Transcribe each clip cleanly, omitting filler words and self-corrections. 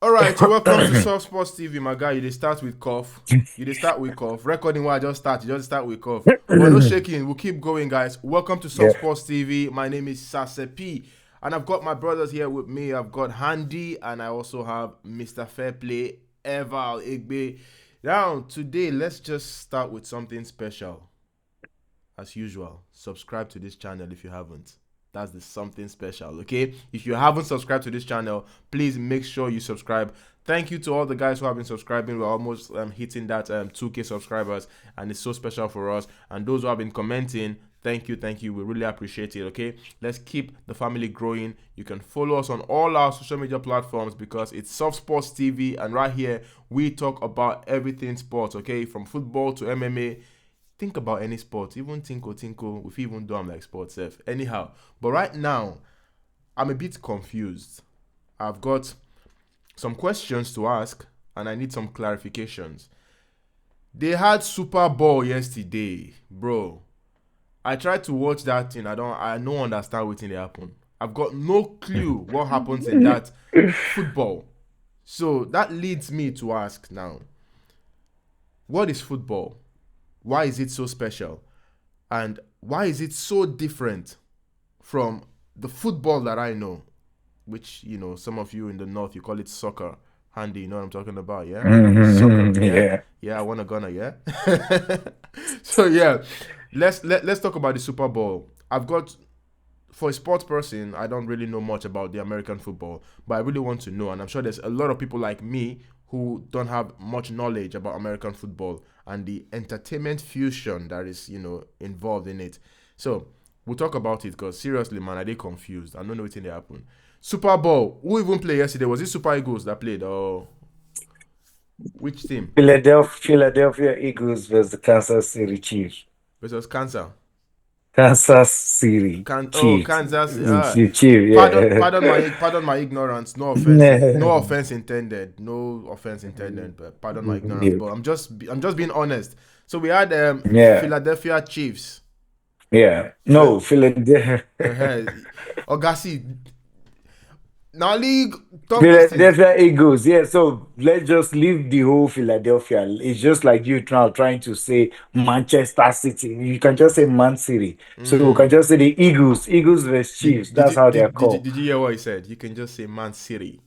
All right, welcome to Soft Sports TV, my guy. You dey start with cough. You dey start with cough. Recording while I just start. You just start with cough. But no shaking. We'll keep going, guys. Welcome to Soft Yeah, Sports TV. My name is Sasepi, and I've got my brothers here with me. I've got Handy, and I also have Mr. Fairplay, Eval Igbe. Now, today, let's just start with something special. As usual, subscribe to this channel if you haven't. That's the something special, okay? If you haven't subscribed to this channel, please make sure you subscribe. Thank you to all the guys who have been subscribing. We're almost hitting that 2K subscribers, and it's so special for us. And those who have been commenting, thank you, thank you. We really appreciate it, okay? Let's keep the family growing. You can follow us on all our social media platforms because it's Soft Sports TV, and right here, we talk about everything sports, okay? From football to MMA. Think about any sport, even tinko, if you even do them like sports F. Anyhow, but right now, I'm a bit confused. I've got some questions to ask and I need some clarifications. They had Super Bowl yesterday, bro. I tried to watch that thing. I don't understand what thing they happen. I've got no clue what happens in that football. So that leads me to ask now, what is football? Why is it so special? And why is it so different from the football that I know, which, some of you in the north, you call it soccer. Handy, you know what I'm talking about, yeah? Soccer, yeah? yeah. Yeah, I want a gunner, yeah? So, yeah, let's talk about the Super Bowl. I've got, for a sports person, I don't really know much about the American football, but I really want to know. And I'm sure there's a lot of people like me who don't have much knowledge about American football and the entertainment fusion that is, involved in it. So we'll talk about it because seriously, man, I get confused. I don't know what's in the happen. Super Bowl. Who even played yesterday? Was it Super Eagles that played? Or which team? Philadelphia Eagles versus the Kansas City Chiefs. Versus Cancer. Kansas City Chiefs. Kansas. Chiefs, Pardon, yeah. pardon my ignorance. No offense, no offense intended. No offense intended. But pardon my ignorance. But I'm just being honest. So we had Yeah, Philadelphia Chiefs. yeah. Phila- No, Philadelphia. uh Ogasi. Now league talk this thing. Philadelphia Eagles, yeah. So let's just leave the whole Philadelphia. It's just like you now trying to say Manchester City. You can just say Man City. So we can just say the Eagles, Eagles versus Chiefs. Did That's you how they are did, did you called. did you hear what he said? You can just say Man City.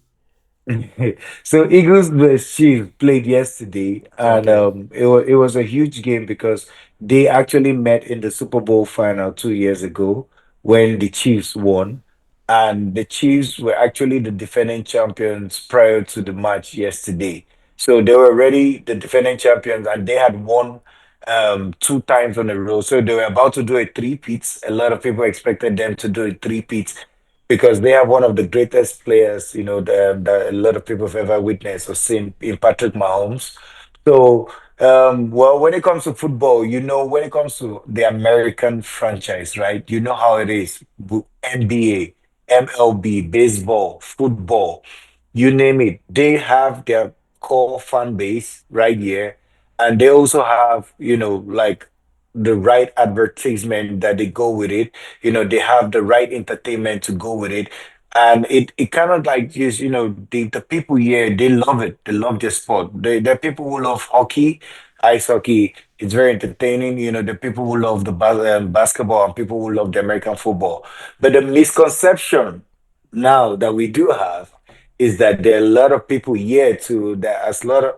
So Eagles vs Chiefs played yesterday, and Okay. it was a huge game because they actually met in the Super Bowl final 2 years ago when the Chiefs won, and the Chiefs were actually the defending champions prior to the match yesterday. So they were already the defending champions, and they had won two times on a row. So they were about to do a three-peat. A lot of people expected them to do a three-peat because they have one of the greatest players, that a lot of people have ever witnessed or seen in Patrick Mahomes. So, well, when it comes to football, when it comes to the American franchise, right? You know how it is. NBA, MLB, baseball, football, you name it. They have their core fan base right here. And they also have, like the right advertisement that they go with it. They have the right entertainment to go with it. And it kind of like just, the people here, they love it. They love the sport. There are people who love hockey, ice hockey. It's very entertaining. The people who love the basketball and people who love the American football. But the misconception now that we do have is that there are a lot of people here too that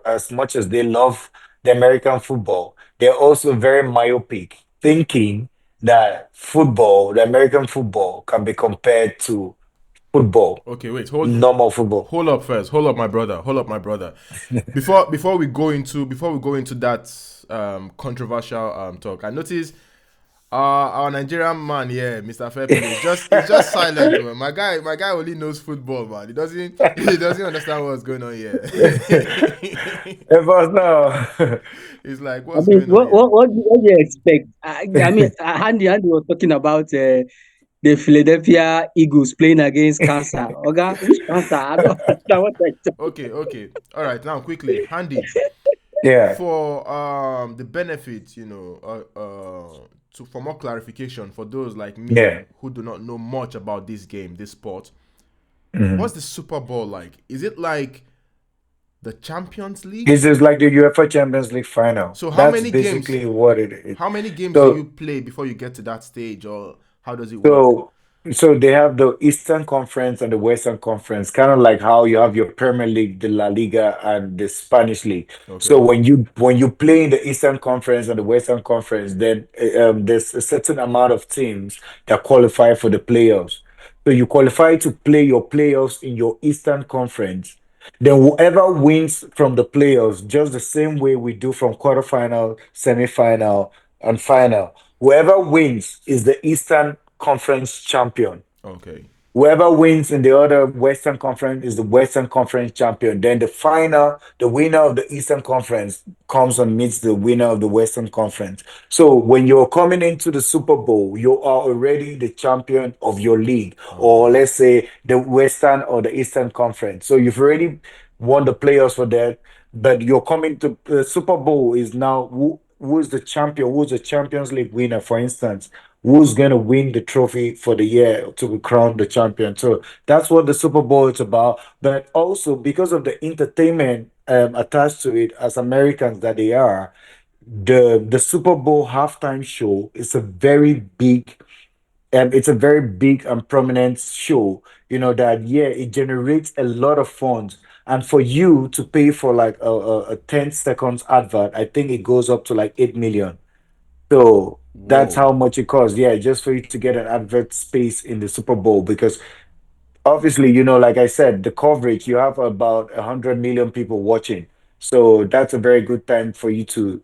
as much as they love the American football, they're also very myopic, thinking that football, the American football, can be compared to football, Okay, wait, hold normal football. hold up first. Hold up, my brother. Hold up, my brother. Before we go into that controversial talk, I noticed our Nigerian man here, Mr. Fairplay, is just silent, man. My guy only knows football, man. He doesn't understand what's going on here. But no, He's like, I what's mean, going on here? what do you expect? Andy was talking about the Philadelphia Eagles playing against cancer. Okay, which cancer? I don't understand what they're talking. Okay. All right, now quickly, Handy, yeah, for the benefit, for more clarification for those like me yeah. who do not know much about this game, this sport. Mhm. What's the Super Bowl like? Is it like The Champions League? This is like the UEFA Champions League final. So That's basically what it is. how many games do you So play before you get to that stage, or how does it work? So, so they have the Eastern Conference and the Western Conference, kind of like how you have your Premier League, the La Liga, and the Spanish League. So Okay. when you play in the Eastern Conference and the Western Conference, then there's a certain amount of teams that qualify for the playoffs. So you qualify to play your playoffs in your Eastern Conference. Then whoever wins from the playoffs, just the same way we do from quarterfinal, semifinal, and final. Whoever wins is the Eastern Conference champion. Okay. Whoever wins in the other Western Conference is the Western Conference champion. Then the final, the winner of the Eastern Conference comes and meets the winner of the Western Conference. So when you're coming into the Super Bowl, you are already the champion of your league, or Oh. let's say the Western or the Eastern Conference. So you've already won the playoffs for that, but you're coming to the Super Bowl is now who's the champion, who's the Champions League winner, for instance, who's going to win the trophy for the year to be crowned the champion. So that's what the Super Bowl is about. But also because of the entertainment attached to it, as Americans that they are, the Super Bowl halftime show is a very big it's a very big and prominent show, that yeah, it generates a lot of funds. And for you to pay for like a 10 seconds advert, I think it goes up to like 8 million. So that's Whoa. how much it costs. Yeah, just for you to get an advert space in the Super Bowl. Because obviously, like I said, the coverage, you have about 100 million people watching. So that's a very good time for you to,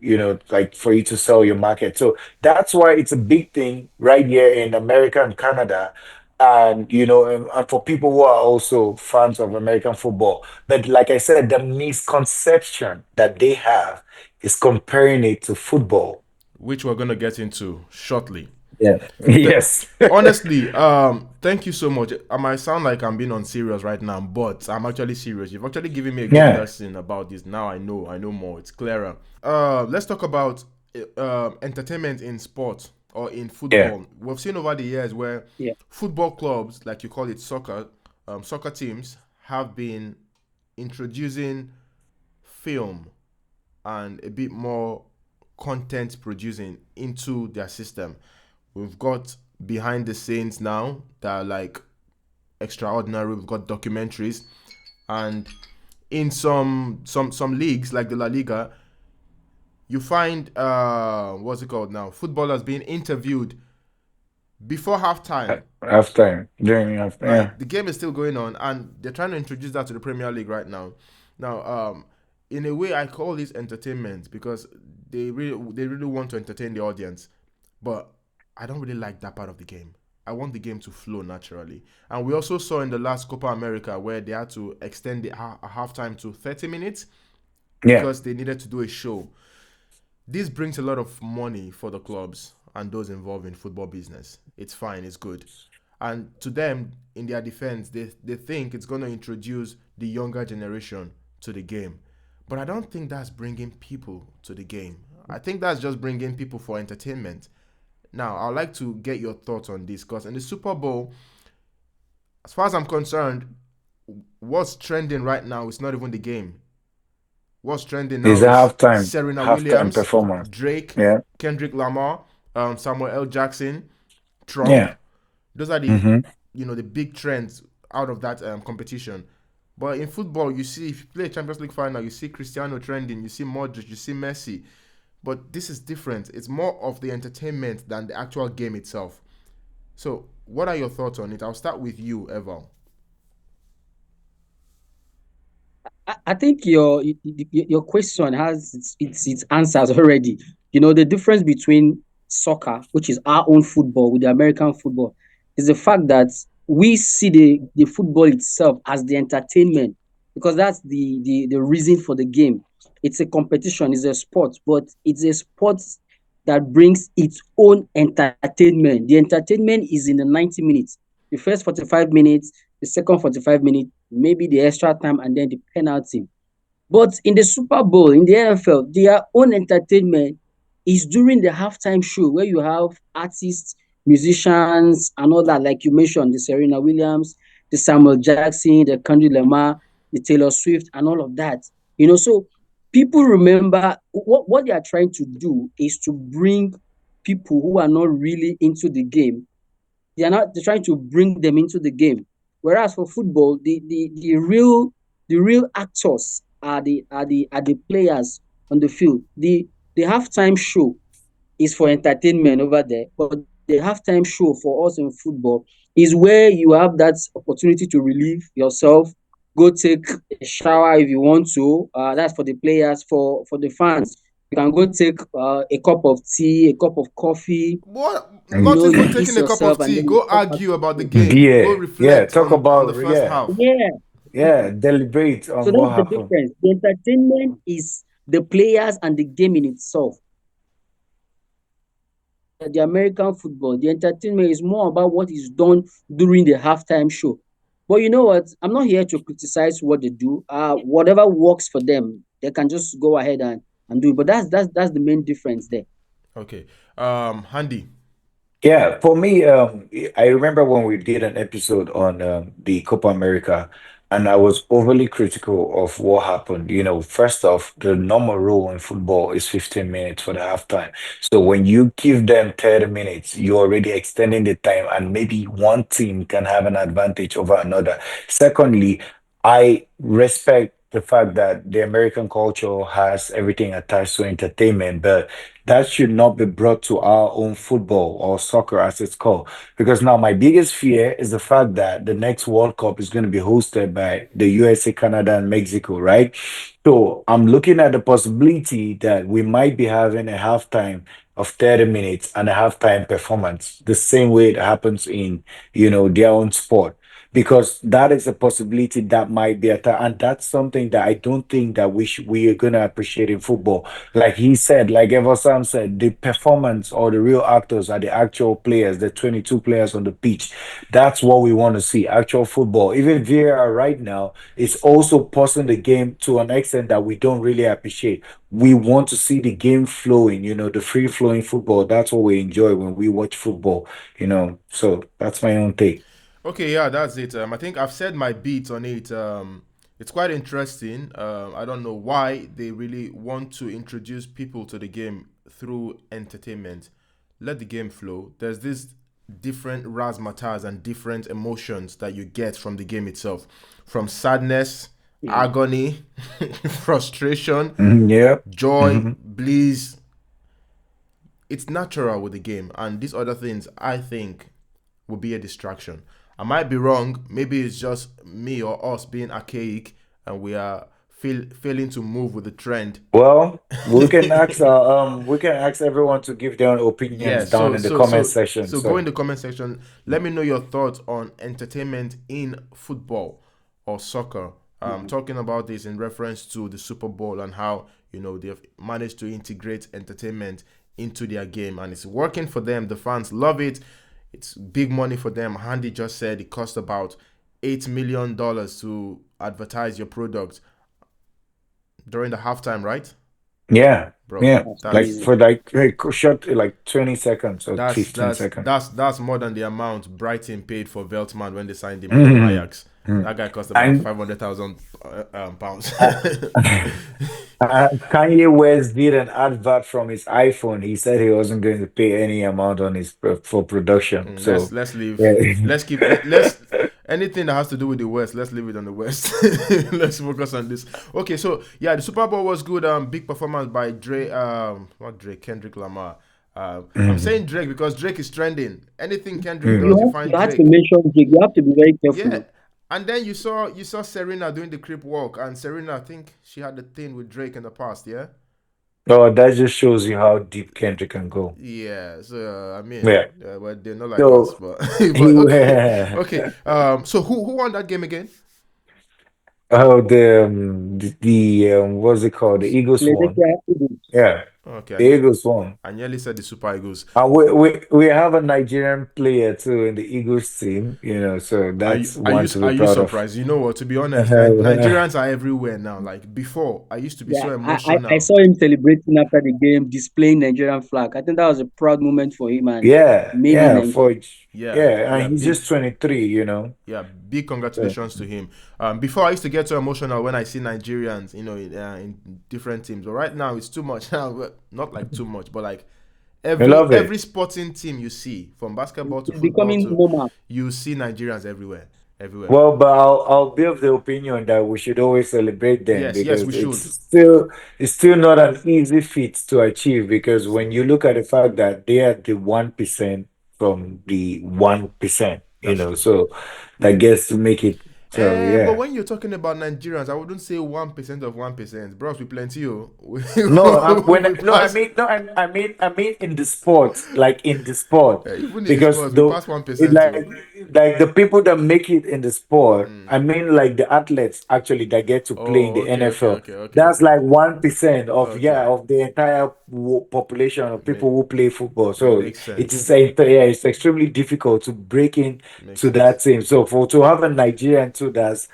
like for you to sell your market. So that's why it's a big thing right here in America and Canada. And, and for people who are also fans of American football. But like I said, the misconception that they have is comparing it to football. Which we're gonna get into shortly. Yeah. Th- Yes. Honestly, thank you so much. I might sound like I'm being unserious right now, but I'm actually serious. You've actually given me a good Yeah. lesson about this. Now I know more. It's clearer. Let's talk about entertainment in sport or in Yeah. football. We've seen over the years where Yeah. football clubs, like you call it soccer, soccer teams have been introducing film and a bit more content producing into their system. We've got behind the scenes now that are like extraordinary. We've got documentaries, and in some leagues like the La Liga, you find what's it called now? Footballers being interviewed before halftime. Halftime. During half. Yeah. Like the game is still going on, and they're trying to introduce that to the Premier League right now. Now, in a way, I call this entertainment because they really want to entertain the audience, but I don't really like that part of the game. I want the game to flow naturally, and we also saw in the last Copa America where they had to extend the halftime to 30 minutes Yeah. because they needed to do a show. This brings a lot of money for the clubs and those involved in football business. It's fine, it's good. And to them, in their defense, they think it's going to introduce the younger generation to the game. But I don't think that's bringing people to the game. I think that's just bringing people for entertainment. Now, I'd like to get your thoughts on this because in the Super Bowl, as far as I'm concerned, what's trending right now is not even the game. What's trending It's now a is halftime Serena halftime Williams, performance. Drake, Yeah. Kendrick Lamar, Samuel L. Jackson, Trump. Yeah. Those are the Mm-hmm. the big trends out of that competition. But in football, you see if you play a Champions League final, you see Cristiano trending, you see Modric, you see Messi. But this is different. It's more of the entertainment than the actual game itself. So, what are your thoughts on it? I'll start with you, Eval. I think your question has its answers already. The difference between soccer, which is our own football, with the American football, is the fact that we see the football itself as the entertainment, because that's the reason for the game. It's a competition, it's a sport, but it's a sport that brings its own entertainment. The entertainment is in the 90 minutes, the first 45 minutes, the second 45 minutes, maybe the extra time, and then the penalty. But in the Super Bowl, in the NFL, their own entertainment is during the halftime show where you have artists, musicians, and all that, like you mentioned, the Serena Williams, the Samuel Jackson, the Kendrick Lamar, the Taylor Swift, and all of that. So people remember what they are trying to do is to bring people who are not really into the game. They're trying to bring them into the game. Whereas for football, the real actors are the players on the field. The halftime show is for entertainment over there, but the halftime show for us in football is where you have that opportunity to relieve yourself, go take a shower if you want to. That's for the players. For the fans, you can go take a cup of tea, a cup of coffee. What? And Not even You taking ease a cup yourself of and tea. then you Go come back argue to about the play. game. Go yeah, reflect talk on the about, first half. yeah, deliberate So on what that's the happened. difference. The entertainment is the players and the game in itself. The American football, the entertainment is more about what is done during the halftime show. But you know what? I'm not here to criticize what they do. Whatever works for them, they can just go ahead and do it. But that's the main difference there. Okay. Handy. Yeah, for me, I remember when we did an episode on the Copa America, and I was overly critical of what happened. First off, the normal rule in football is 15 minutes for the halftime. So when you give them 30 minutes, you're already extending the time, and maybe one team can have an advantage over another. Secondly, I respect the fact that the American culture has everything attached to entertainment, but that should not be brought to our own football or soccer as it's called. Because now my biggest fear is the fact that the next World Cup is going to be hosted by the USA, Canada, and Mexico, right? So I'm looking at the possibility that we might be having a halftime of 30 minutes and a halftime performance, the same way it happens in, their own sport. Because that is a possibility that might be and that's something that I don't think that we are gonna appreciate in football. Like he said, like Ever Sam said, the performance or the real actors are the actual players, the 22 players on the pitch. That's what we want to see, actual football. Even VAR right now is also pausing the game to an extent that we don't really appreciate. We want to see the game flowing, the free flowing football. That's what we enjoy when we watch football. So that's my own take. Okay, yeah, that's it. I think I've said my beat on it. It's quite interesting. I don't know why they really want to introduce people to the game through entertainment. Let the game flow. There's this different razzmatazz and different emotions that you get from the game itself, from sadness, Yeah. agony, frustration, Mhm, yeah. joy, Hmm. bliss. It's natural with the game, and these other things I think will be a distraction. I might be wrong. Maybe it's just me or us being archaic, and we are failing to move with the trend. Well, we can ask everyone to give their own opinions Yeah. down So in the so comment so section. so go in So the comment section. Let me know your thoughts on entertainment in football or soccer. I'm Mhm. talking about this in reference to the Super Bowl and how they've managed to integrate entertainment into their game, and it's working for them. The fans love it. It's big money for them. Handy just said it cost about $8 million to advertise your product during the halftime, right, yeah, bro? yeah. That's Like That's crazy. for like a short like 20 seconds or that's 15 that's seconds. that's more than the amount Brighton paid for Veltman when they signed him from Mhm, Ajax. mhm. That guy cost about And 500,000 pounds. uh, Kanye West did an advert from his iPhone. He said he wasn't going to pay any amount on for production. let's So let's leave. yeah. Let's keep let's anything that has to do with the West. Let's leave it on the West. Let's focus on this. Okay, so yeah, the Super Bowl was good. Big performance by Drake. Not Drake, Kendrick Lamar. I'm Mhm, saying Drake because Drake is trending. Anything Kendrick You does, mhm. you have find you have to Drake. mention Jake. You have to be very Yeah, careful. and then you saw Serena doing the creep walk, and Serena, I think she had the thing with Drake in the past. Yeah. Oh, that just shows you how deep Kendrick can go. Yeah, so I mean, Yeah. well, they're not like us, So but he but okay, okay. So who won that game again? oh the what's it called? The Eagles won. Philadelphia Eagles. Yeah, Okay, the Eagles won. I nearly said the Super Eagles. And we have a Nigerian player too in the Eagles team, so Are you that's are you one to be are you proud of. surprised? You know what? To be honest, Nigerians are everywhere now. Like before, I used to be Yeah, so I emotional. saw him celebrating after the game, displaying Nigerian flag. I think that was a proud moment for him and Yeah, made in yeah, for Nigeria. Yeah, Yeah, yeah, and he's just 23, yeah, big So, congratulations to him. Before I used to get so emotional when I see Nigerians, in different teams. But right now it's too much. Well, not like too much, but like I every love every it. sporting team you see, from basketball to It's football becoming to, normal. you see Nigerians everywhere, everywhere. Well, but I'll be of the opinion that we should always celebrate them Yes, yes, we because should. it's still not an easy feat to achieve because when you look at the fact that they are the 1% from the 1%, That's true. so that gets to make it. So But yeah. when you're talking about Nigerians, I wouldn't say 1% of 1%. Bros, we plenty, oh. No, We no, pass. I mean in the sport, like in the sport, Even in the because sports, we though, pass 1% too. like the people that make it in the sport, I mean like the athletes actually that get to play in Oh, the okay, okay, NFL, okay, okay, that's okay. like 1% of Okay. of the entire population of people Make, who play football. So makes it sense. is it's extremely difficult to break in Makes to sense. that team. So for to have a Nigerian too that's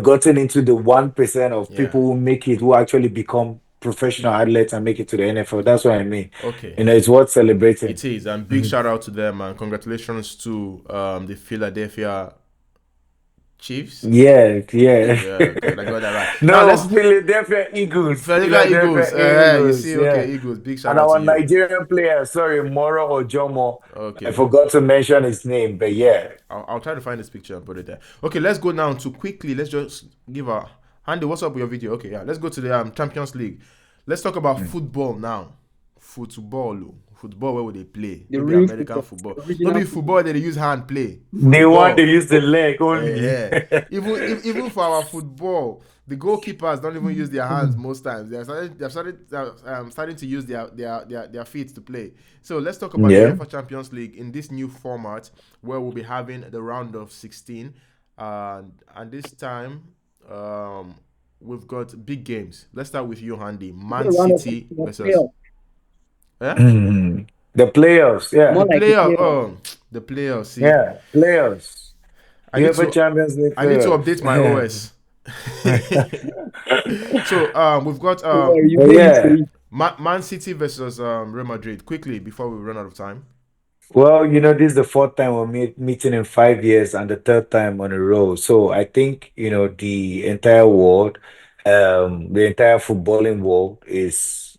gotten into the 1% of Yeah. people who make it, who actually become professional athletes and make it to the NFL. That's what I mean. Okay. It's worth celebrating. It is. And big Mhm. shout out to them and congratulations to the Philadelphia Chiefs. Yeah, yeah. Yeah, good. I got that right. Now No, let's Philadelphia Eagles. Philadelphia Eagles. Philadelphia You Eagles, see, yeah. okay, Eagles. Big shout And out to our you. Nigerian player, sorry, Moro or Jomo. I Okay. forgot to mention his name, but yeah. I'll try to find this picture and put it there. Okay, let's go now to quickly. Let's just give a Andy. What's up with your video? Okay, yeah. Let's go to the Champions League. Let's talk about Mm. football now. Football, oh. Football. Where would they play? The Maybe real American football, football. the Not original be football. football that they use hand play. They want to Football. use the leg only. Yeah. Even for our football, the goalkeepers don't even use their hands most times. They're starting to use their feet to play. So let's talk about the Yeah. UEFA Champions League in this new format where we'll be having the round of 16, and this time we've got big games. Let's start with you, Handy. The Man round of City 16 versus playoff, eh? Mhm. The playoffs, The more yeah. like a playoff. playoff. Oh, the playoff. See, Yeah, playoffs. I need UEFA to Champions League I need to playoffs. update my OS. So we've got Don't worry, you But get used to yeah, it. Man City versus Real Madrid. Quickly before we run out of time. well, this is the fourth time we're meeting in 5 years and the third time on a row. So I think, the entire world, the entire footballing world is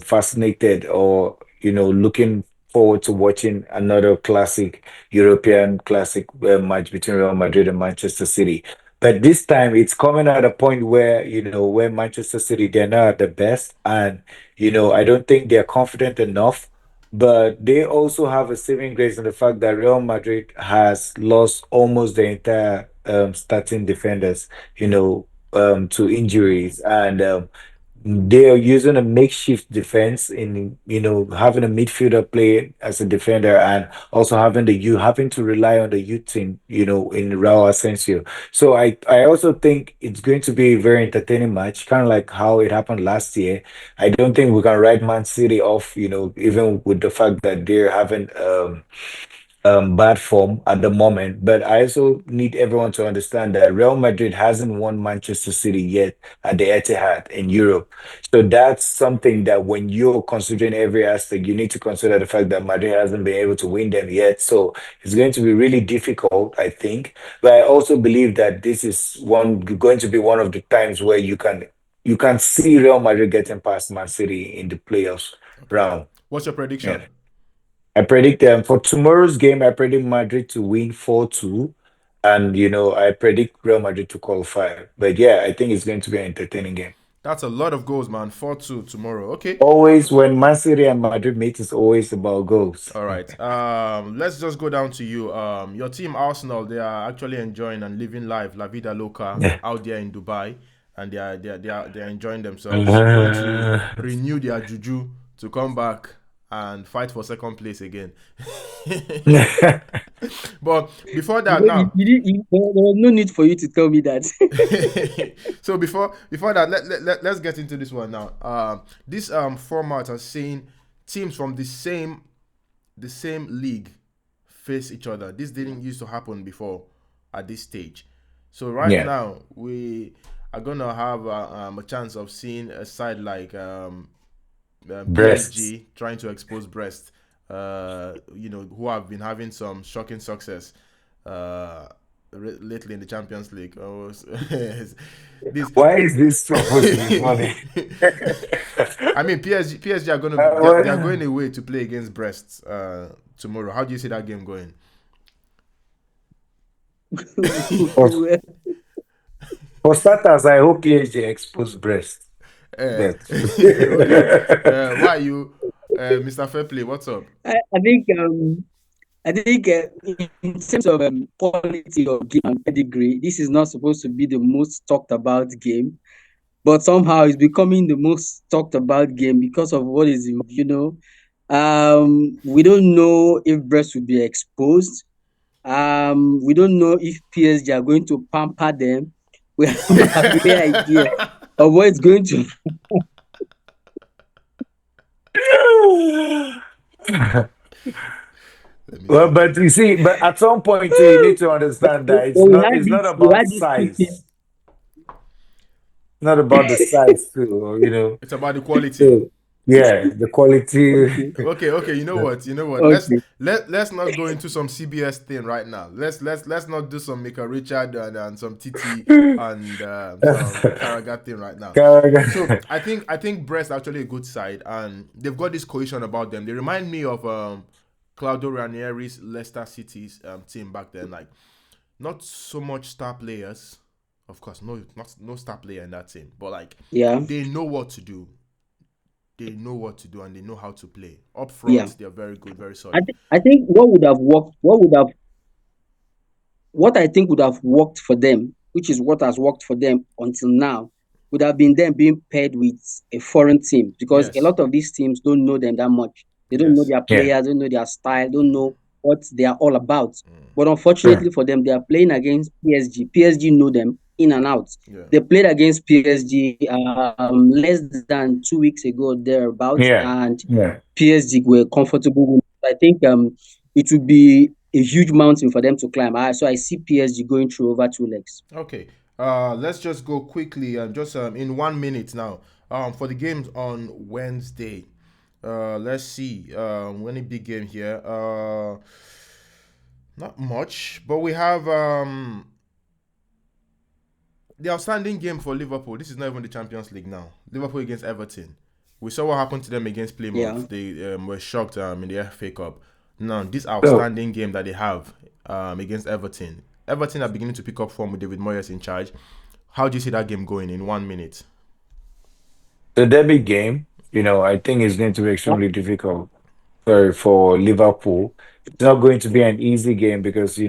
fascinated or, looking forward to watching another classic European classic match between Real Madrid and Manchester City. But this time it's coming at a point where, where Manchester City, they're not at the best. And, I don't think they're confident enough, but they also have a saving grace in the fact that Real Madrid has lost almost the entire starting defenders, to injuries. And they are using a makeshift defense in, having a midfielder play as a defender and also having to rely on the youth team, in Raul Asensio. So I also think it's going to be a very entertaining match, kind of like how it happened last year. I don't think we can write Man City off, even with the fact that they're having bad form at the moment. But I also need everyone to understand that Real Madrid hasn't won Manchester City yet at the Etihad in Europe. So that's something that when you're considering every aspect, you need to consider the fact that Madrid hasn't been able to win them yet. So it's going to be really difficult, I think. But I also believe that this is going to be one of the times where you can see Real Madrid getting past Man City in the playoffs Okay. round. What's your Yeah. prediction? I predict for tomorrow's game, I predict Madrid to win 4-2. And I predict Real Madrid to qualify. But yeah, I think it's going to be an entertaining game. That's a lot of goals, man. 4-2 tomorrow. Okay. Always when Man City and Madrid meet, it's always about goals. All right. Let's just go down to you. Your team Arsenal, they are actually enjoying and living life, La Vida Loca, out there in Dubai, and they're enjoying themselves. Going to renew their juju to come back and fight for second place again. But before that, now, There was no need for you to tell me that. so before that, let's get into this one now. This format has seen teams from the same league face each other. This didn't used to happen before at this stage. So right Yeah. now we are gonna have a chance of seeing a side like Breasts. PSG trying to expose Brest who have been having some shocking success lately in the Champions League. This. Why is this supposed to be funny? I mean, PSG are going to they are going away to play against Brest tomorrow. How do you see that game going? For starters, I hope PSG expose Brest. Okay. Why you, Mr. Fairplay? What's up? I think in terms of quality of game and pedigree, this is not supposed to be the most talked about game, but somehow it's becoming the most talked about game because of what is involved. We don't know if Brest will be exposed. We don't know if PSG are going to pamper them. We have a clear idea of what it's going to. Well, but you see, but at some point too, you need to understand that it's We not had it's not this. We about had this two teams. size. It's not about the size too. It's about the quality. So yeah, the quality. Okay. You know what? Okay. Let's not go into some CBS thing right now. Let's not do some Mika Richard and some TT and some Carragher thing right now. So I think Brest actually a good side, and they've got this cohesion about them. They remind me of Claudio Ranieri's Leicester City's team back then. Like, not so much star players, of course, no star player in that team, but like, Yeah. they know what to do. They know what to do and they know how to play. Up front, Yeah. they're very good, very solid. I think what would have worked, what I think would have worked for them, which is what has worked for them until now, would have been them being paired with a foreign team, because a Yes. lot of these teams don't know them that much. They don't know Yes. their Yeah. players, don't know their style, don't know what they are all about. Mm. But unfortunately for them, they are playing against PSG. PSG know them in and out. Yeah. They played against PSG less than 2 weeks ago, thereabouts, Yeah. and Yeah. PSG were comfortable with. I think it would be a huge mountain for them to climb. So I see PSG going through over 2 legs. Okay. Let's just go quickly and just in 1 minute now. For the games on Wednesday. Let's see. Any big game here? Not much, but we have the outstanding game for Liverpool. This is not even the Champions League now. Liverpool against Everton. We saw what happened to them against Plymouth. Yeah. They were shocked in the FA Cup. Now, this So outstanding game that they have against Everton. Everton are beginning to pick up form with David Moyes in charge. How do you see that game going in 1 minute? the derby game, I think is going to be extremely difficult for Liverpool. It's not going to be an easy game because,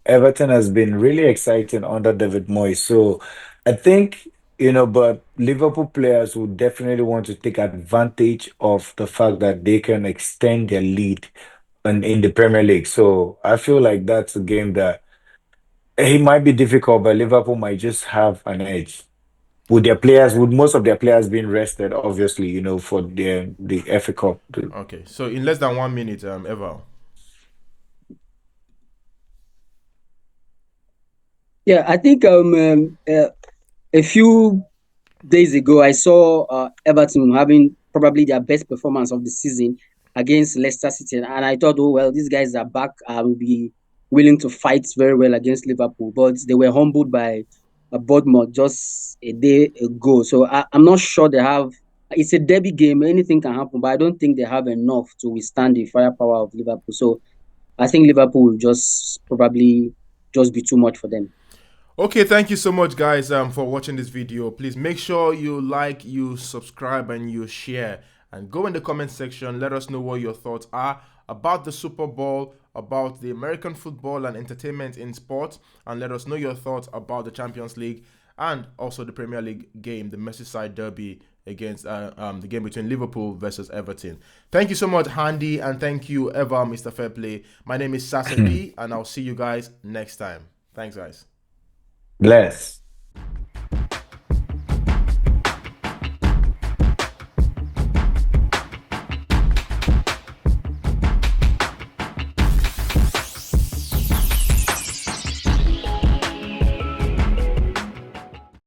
Everton has been really exciting under David Moyes. So I think, but Liverpool players will definitely want to take advantage of the fact that they can extend their lead in the Premier League. So I feel like that's a game that it might be difficult, but Liverpool might just have an edge. With most of their players being rested, obviously, for the FA Cup. Okay, so in less than 1 minute, Eval. Yeah, I think a few days ago I saw Everton having probably their best performance of the season against Leicester City, and I thought, oh well, these guys are back. Will be willing to fight very well against Liverpool, but they were humbled by Bournemouth just a day ago. So I'm not sure they have. It's a derby game; anything can happen, but I don't think they have enough to withstand the firepower of Liverpool. So I think Liverpool will just probably just be too much for them. Okay, thank you so much, guys, for watching this video. Please make sure you like, you subscribe, and you share. And go in the comment section. Let us know what your thoughts are about the Super Bowl, about the American football and entertainment in sports. And let us know your thoughts about the Champions League and also the Premier League game, the Merseyside Derby against the game between Liverpool versus Everton. Thank you so much, Handy, and thank you, Eva, Mr. Fairplay. My name is Sasa P, and I'll see you guys next time. Thanks, guys. Bless.